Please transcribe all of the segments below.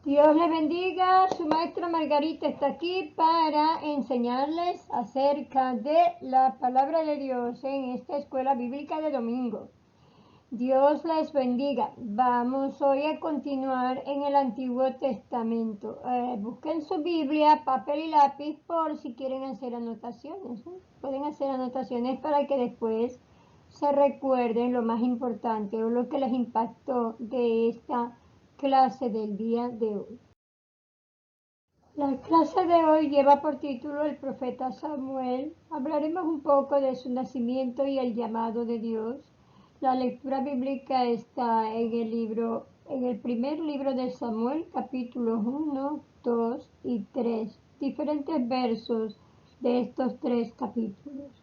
Dios les bendiga, su maestra Margarita está aquí para enseñarles acerca de la palabra de Dios en esta escuela bíblica de domingo. Dios les bendiga. Vamos hoy a continuar en el Antiguo Testamento. Busquen su Biblia, papel y lápiz por si quieren hacer anotaciones, ¿no? Pueden hacer anotaciones para que después se recuerden lo más importante o lo que les impactó de esta clase del día de hoy. La clase de hoy lleva por título El profeta Samuel. Hablaremos un poco de su nacimiento y el llamado de Dios. La lectura bíblica está en el primer libro de Samuel, capítulos 1, 2 y 3. Diferentes versos de estos tres capítulos.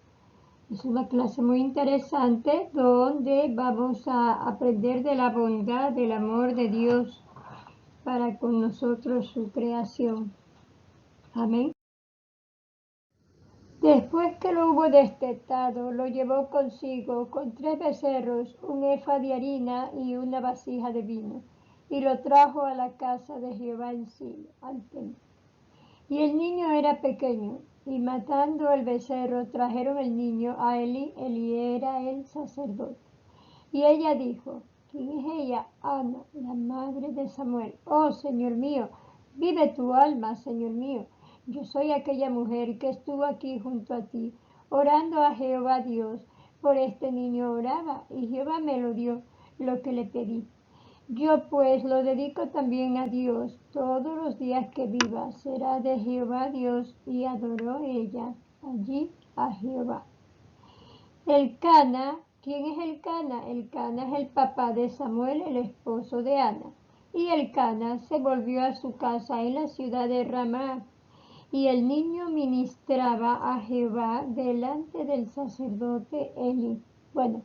Es una clase muy interesante donde vamos a aprender de la bondad, del amor de Dios para con nosotros, su creación. Amén. Después que lo hubo destetado, lo llevó consigo con 3 becerros, un efa de harina y una vasija de vino, y lo trajo a la casa de Jehová en Silo, al templo. Y el niño era pequeño, y matando el becerro, trajeron el niño a Eli. Eli era el sacerdote. Y ella dijo: ¿Quién es ella? Ana, la madre de Samuel. Oh, Señor mío, vive tu alma, Señor mío. Yo soy aquella mujer que estuvo aquí junto a ti, orando a Jehová Dios. Por este niño oraba, y Jehová me lo dio, lo que le pedí. Yo pues lo dedico también a Dios. Todos los días que viva será de Jehová Dios. Y adoró ella allí a Jehová. Elcana, ¿quién es Elcana? Elcana es el papá de Samuel, el esposo de Ana. Y Elcana se volvió a su casa en la ciudad de Ramá. Y el niño ministraba a Jehová delante del sacerdote Eli. Bueno,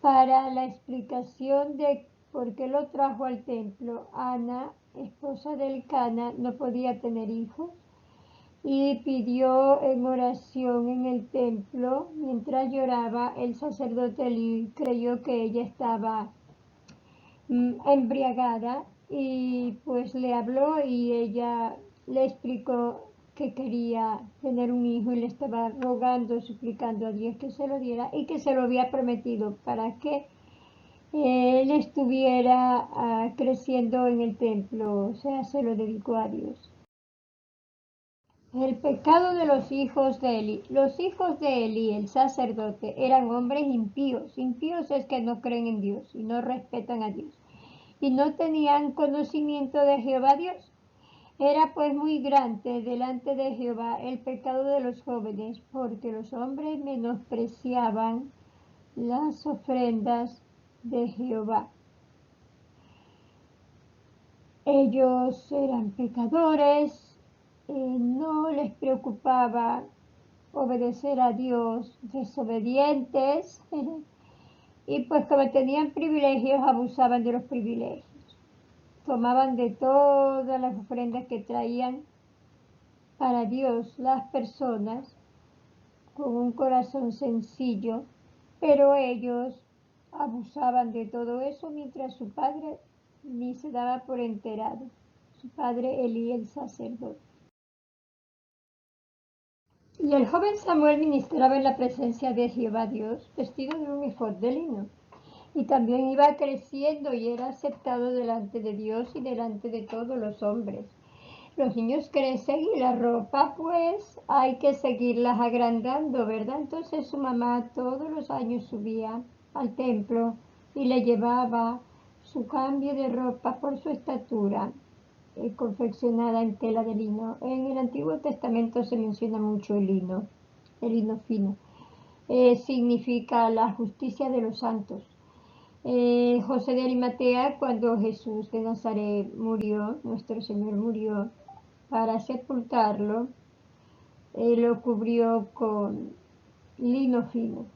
para la explicación de por qué lo trajo al templo, Ana, esposa de Elcana, no podía tener hijos y pidió en oración en el templo. Mientras lloraba, el sacerdote Eli creyó que ella estaba embriagada y pues le habló y ella le explicó que quería tener un hijo y le estaba rogando, suplicando a Dios que se lo diera y que se lo había prometido para que él estuviera creciendo en el templo, o sea, se lo dedicó a Dios. El pecado de los hijos de Eli. Los hijos de Eli, el sacerdote, eran hombres impíos. Impíos es que no creen en Dios y no respetan a Dios. Y no tenían conocimiento de Jehová Dios. Era pues muy grande delante de Jehová el pecado de los jóvenes, porque los hombres menospreciaban las ofrendas de Jehová. Ellos eran pecadores, no les preocupaba obedecer a Dios, desobedientes, y pues como tenían privilegios, abusaban de los privilegios. Tomaban de todas las ofrendas que traían para Dios las personas con un corazón sencillo, pero ellos abusaban de todo eso mientras su padre ni se daba por enterado. Su padre Elí, el sacerdote. Y el joven Samuel ministraba en la presencia de Jehová Dios, vestido de un efod de lino. Y también iba creciendo y era aceptado delante de Dios y delante de todos los hombres. Los niños crecen y la ropa pues hay que seguirlas agrandando, ¿verdad? Entonces su mamá todos los años subía al templo y le llevaba su cambio de ropa por su estatura, confeccionada en tela de lino. En el Antiguo Testamento se menciona mucho el lino fino. Significa la justicia de los santos. José de Arimatea, cuando Jesús de Nazaret murió, nuestro Señor murió, para sepultarlo, lo cubrió con lino fino.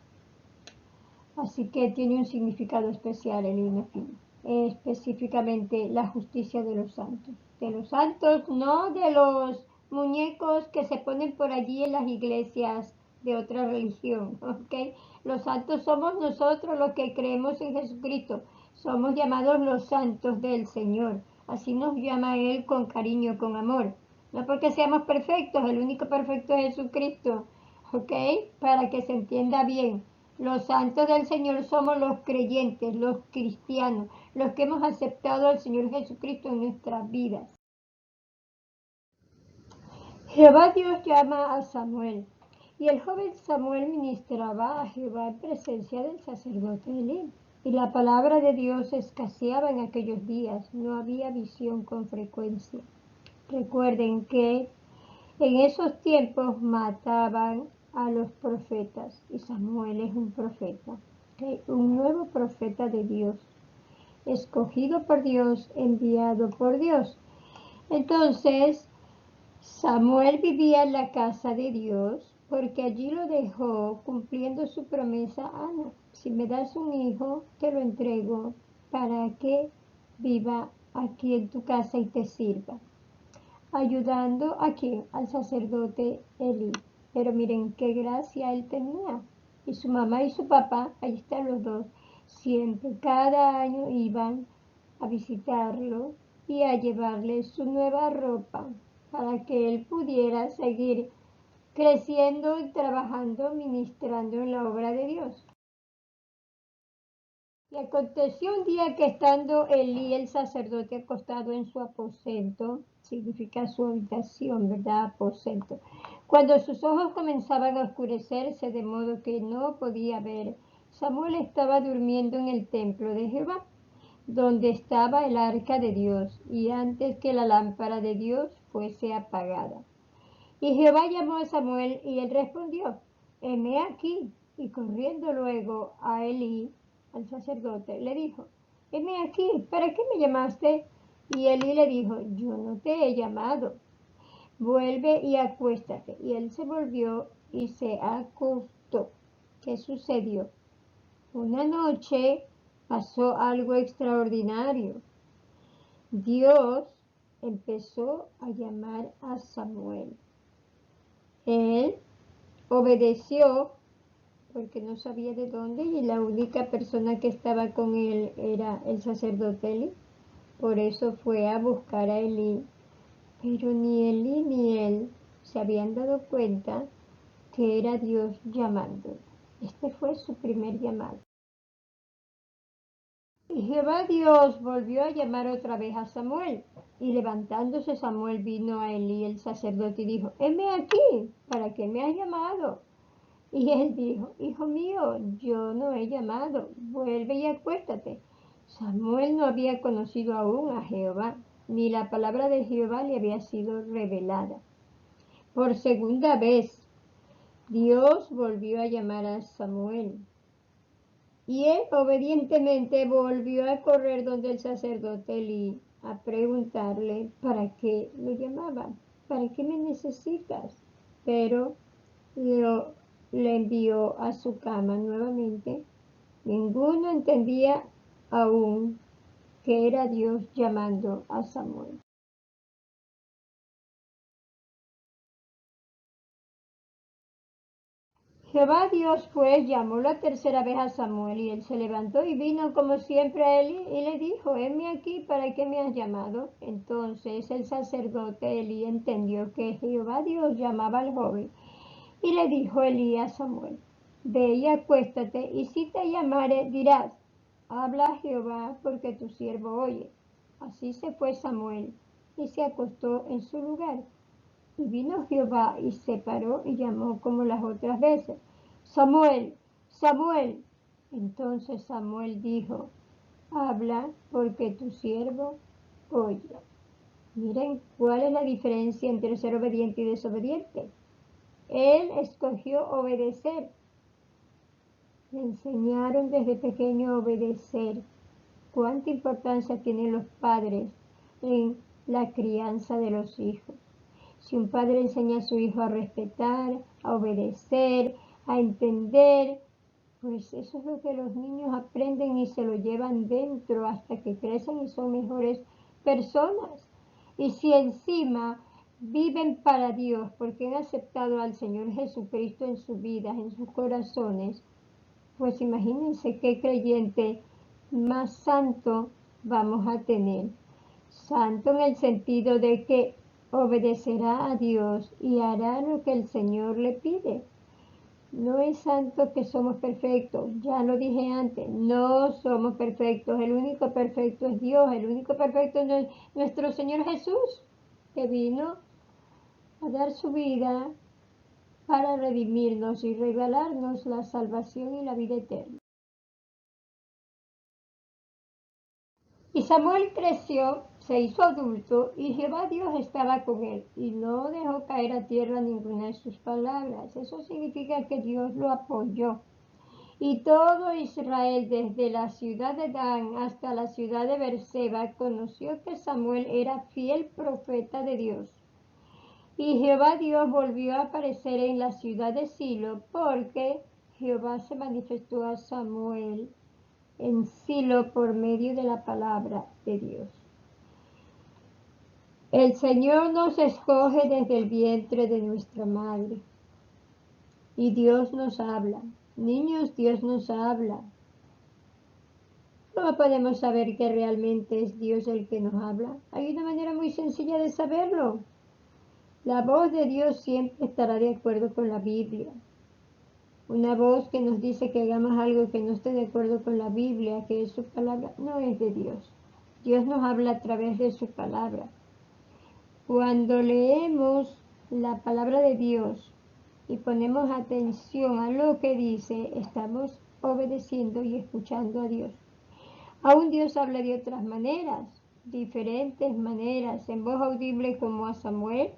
Así que tiene un significado especial el lino fino. Específicamente la justicia de los santos. De los santos, no de los muñecos que se ponen por allí en las iglesias de otra religión, ¿ok? Los santos somos nosotros los que creemos en Jesucristo. Somos llamados los santos del Señor. Así nos llama Él con cariño, con amor. No porque seamos perfectos, el único perfecto es Jesucristo, ¿ok? Para que se entienda bien. Los santos del Señor somos los creyentes, los cristianos, los que hemos aceptado al Señor Jesucristo en nuestras vidas. Jehová Dios llama a Samuel, y el joven Samuel ministraba a Jehová en presencia del sacerdote Elí. Y la palabra de Dios escaseaba en aquellos días, no había visión con frecuencia. Recuerden que en esos tiempos mataban a los profetas, y Samuel es un profeta, ¿okay? Un nuevo profeta de Dios, escogido por Dios, enviado por Dios. Entonces, Samuel vivía en la casa de Dios porque allí lo dejó cumpliendo su promesa a Ana. Si me das un hijo, te lo entrego para que viva aquí en tu casa y te sirva. Ayudando a quién? Al sacerdote Elí. Pero miren qué gracia él tenía. Y su mamá y su papá, ahí están los dos, siempre, cada año iban a visitarlo y a llevarle su nueva ropa para que él pudiera seguir creciendo y trabajando, ministrando en la obra de Dios. Y aconteció un día que estando Elí, el sacerdote, acostado en su aposento, significa su habitación, ¿verdad? Aposento. Cuando sus ojos comenzaban a oscurecerse de modo que no podía ver, Samuel estaba durmiendo en el templo de Jehová, donde estaba el arca de Dios, y antes que la lámpara de Dios fuese apagada. Y Jehová llamó a Samuel, y él respondió, heme aquí. Y corriendo luego a Elí, al sacerdote, le dijo, heme aquí, ¿para qué me llamaste? Y Elí le dijo, yo no te he llamado, vuelve y acuéstate. Y él se volvió y se acostó. ¿Qué sucedió? Una noche pasó algo extraordinario. Dios empezó a llamar a Samuel. Él obedeció porque no sabía de dónde y la única persona que estaba con él era el sacerdote Elí. Por eso fue a buscar a Elí. Pero ni Elí ni él se habían dado cuenta que era Dios llamando. Este fue su primer llamado. Y Jehová Dios volvió a llamar otra vez a Samuel. Y levantándose Samuel vino a Elí el sacerdote y dijo, heme aquí, ¿para qué me has llamado? Y él dijo, hijo mío, yo no he llamado, vuelve y acuéstate. Samuel no había conocido aún a Jehová, ni la palabra de Jehová le había sido revelada. Por segunda vez, Dios volvió a llamar a Samuel. Y él obedientemente volvió a correr donde el sacerdote Elí a preguntarle para qué lo llamaba, para qué me necesitas. Pero le envió a su cama nuevamente. Ninguno entendía aún que era Dios llamando a Samuel. Jehová Dios pues llamó la tercera vez a Samuel y él se levantó y vino como siempre a Elí y le dijo, heme aquí, ¿para qué me has llamado? Entonces el sacerdote Elí entendió que Jehová Dios llamaba al joven y le dijo Elí a Samuel, ve y acuéstate y si te llamare dirás, habla Jehová porque tu siervo oye. Así se fue Samuel y se acostó en su lugar. Y vino Jehová y se paró y llamó como las otras veces, Samuel, Samuel. Entonces Samuel dijo, habla porque tu siervo oye. Miren cuál es la diferencia entre ser obediente y desobediente. Él escogió obedecer. Le enseñaron desde pequeño a obedecer. Cuánta importancia tienen los padres en la crianza de los hijos. Si un padre enseña a su hijo a respetar, a obedecer, a entender, pues eso es lo que los niños aprenden y se lo llevan dentro hasta que crecen y son mejores personas. Y si encima viven para Dios porque han aceptado al Señor Jesucristo en sus vidas, en sus corazones, pues imagínense qué creyente más santo vamos a tener. Santo en el sentido de que obedecerá a Dios y hará lo que el Señor le pide. No es santo que somos perfectos, ya lo dije antes, no somos perfectos, el único perfecto es Dios, el único perfecto es nuestro Señor Jesús, que vino a dar su vida para redimirnos y regalarnos la salvación y la vida eterna. Y Samuel creció, se hizo adulto, y Jehová Dios estaba con él, y no dejó caer a tierra ninguna de sus palabras. Eso significa que Dios lo apoyó. Y todo Israel, desde la ciudad de Dan hasta la ciudad de Beerseba, conoció que Samuel era fiel profeta de Dios. Y Jehová Dios volvió a aparecer en la ciudad de Silo, porque Jehová se manifestó a Samuel en Silo por medio de la palabra de Dios. El Señor nos escoge desde el vientre de nuestra madre. Y Dios nos habla. Niños, Dios nos habla. ¿Cómo podemos saber que realmente es Dios el que nos habla? Hay una manera muy sencilla de saberlo. La voz de Dios siempre estará de acuerdo con la Biblia. Una voz que nos dice que hagamos algo que no esté de acuerdo con la Biblia, que es su palabra, no es de Dios. Dios nos habla a través de su palabra. Cuando leemos la palabra de Dios y ponemos atención a lo que dice, estamos obedeciendo y escuchando a Dios. Aún Dios habla de otras maneras, diferentes maneras, en voz audible como a Samuel.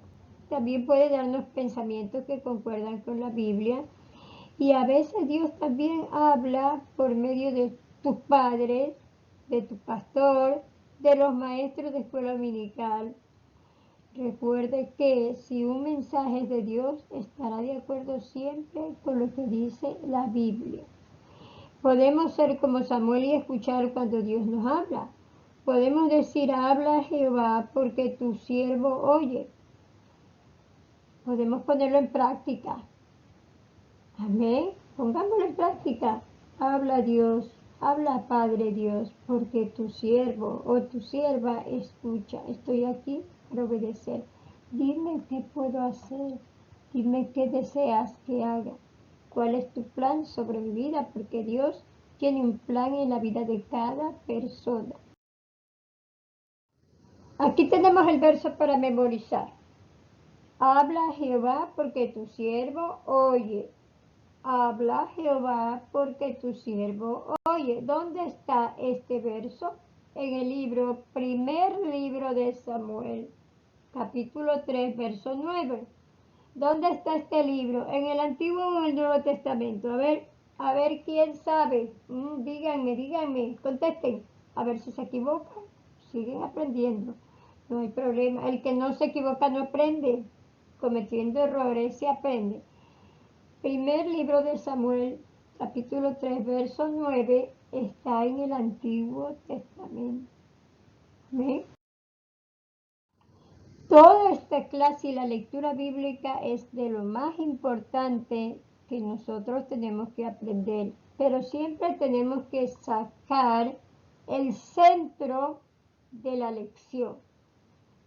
También puede darnos pensamientos que concuerdan con la Biblia. Y a veces Dios también habla por medio de tus padres, de tu pastor, de los maestros de escuela dominical. Recuerde que si un mensaje es de Dios, estará de acuerdo siempre con lo que dice la Biblia. Podemos ser como Samuel y escuchar cuando Dios nos habla. Podemos decir, habla Jehová, porque tu siervo oye. Podemos ponerlo en práctica. Amén. Pongámoslo en práctica. Habla Dios, habla Padre Dios, porque tu siervo o tu sierva escucha. Estoy aquí para obedecer. Dime qué puedo hacer. Dime qué deseas que haga. ¿Cuál es tu plan sobre mi vida? Porque Dios tiene un plan en la vida de cada persona. Aquí tenemos el verso para memorizar. Habla Jehová porque tu siervo oye. Habla Jehová porque tu siervo oye. ¿Dónde está este verso? En el primer libro de Samuel, capítulo 3, verso 9. ¿Dónde está este libro? ¿En el Antiguo o en el Nuevo Testamento? A ver quién sabe. Díganme, contesten. A ver si se equivocan. Siguen aprendiendo. No hay problema. El que no se equivoca no aprende. Cometiendo errores se aprende. Primer libro de Samuel, capítulo 3, verso 9, está en el Antiguo Testamento. ¿Ven? Toda esta clase y la lectura bíblica es de lo más importante que nosotros tenemos que aprender, pero siempre tenemos que sacar el centro de la lección.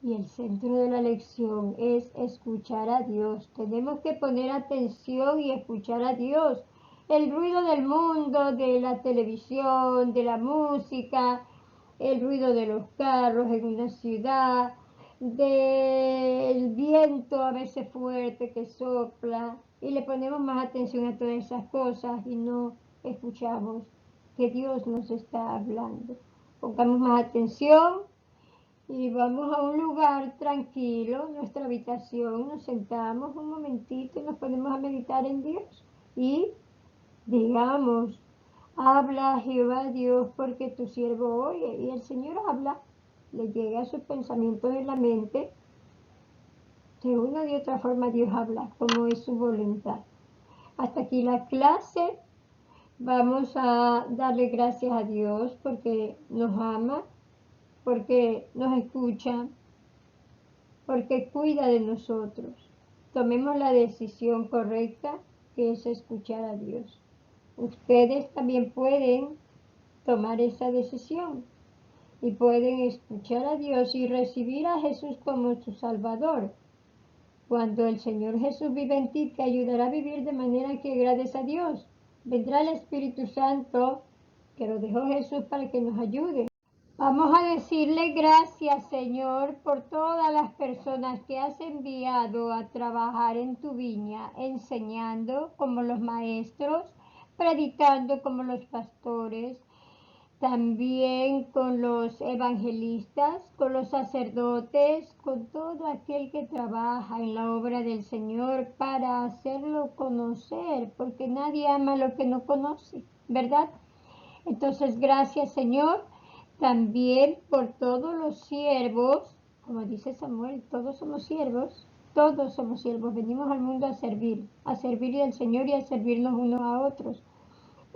Y el centro de la lección es escuchar a Dios. Tenemos que poner atención y escuchar a Dios. El ruido del mundo, de la televisión, de la música, el ruido de los carros en una ciudad, del viento a veces fuerte que sopla, y le ponemos más atención a todas esas cosas y no escuchamos que Dios nos está hablando. Pongamos más atención y vamos a un lugar tranquilo, nuestra habitación, nos sentamos un momentito y nos ponemos a meditar en Dios. Y digamos, habla Jehová Dios porque tu siervo oye. Y el Señor habla, le llega a sus pensamientos en la mente. De una u otra forma Dios habla, como es su voluntad. Hasta aquí la clase. Vamos a darle gracias a Dios porque nos ama, porque nos escucha, porque cuida de nosotros. Tomemos la decisión correcta, que es escuchar a Dios. Ustedes también pueden tomar esa decisión. y pueden escuchar a Dios y recibir a Jesús como su Salvador. Cuando el Señor Jesús vive en ti, te ayudará a vivir de manera que agrades a Dios. Vendrá el Espíritu Santo, que lo dejó Jesús para que nos ayude. Vamos a decirle gracias, Señor, por todas las personas que has enviado a trabajar en tu viña, enseñando como los maestros, predicando como los pastores, también con los evangelistas, con los sacerdotes, con todo aquel que trabaja en la obra del Señor para hacerlo conocer, porque nadie ama lo que no conoce, ¿verdad? Entonces, gracias, Señor, también por todos los siervos, como dice Samuel, todos somos siervos, venimos al mundo a servir al Señor y a servirnos unos a otros.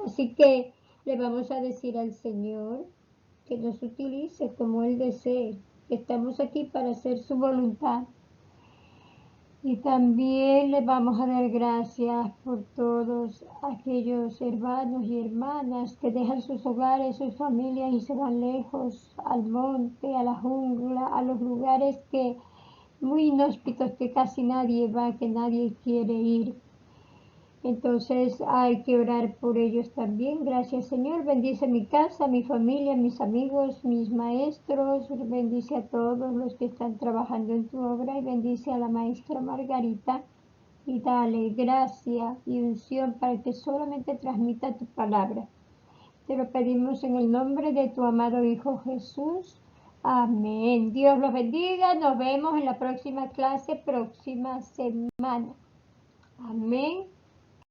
Así que le vamos a decir al Señor que nos utilice como Él desee, que estamos aquí para hacer su voluntad. Y también le vamos a dar gracias por todos aquellos hermanos y hermanas que dejan sus hogares, sus familias y se van lejos, al monte, a la jungla, a los lugares que muy inhóspitos que casi nadie va, que nadie quiere ir. Entonces hay que orar por ellos también. Gracias, Señor. Bendice mi casa, mi familia, mis amigos, mis maestros. Bendice a todos los que están trabajando en tu obra y bendice a la maestra Margarita y dale gracia y unción para que solamente transmita tu palabra. Te lo pedimos en el nombre de tu amado Hijo Jesús. Amén. Dios los bendiga. Nos vemos en la próxima clase, próxima semana. Amén.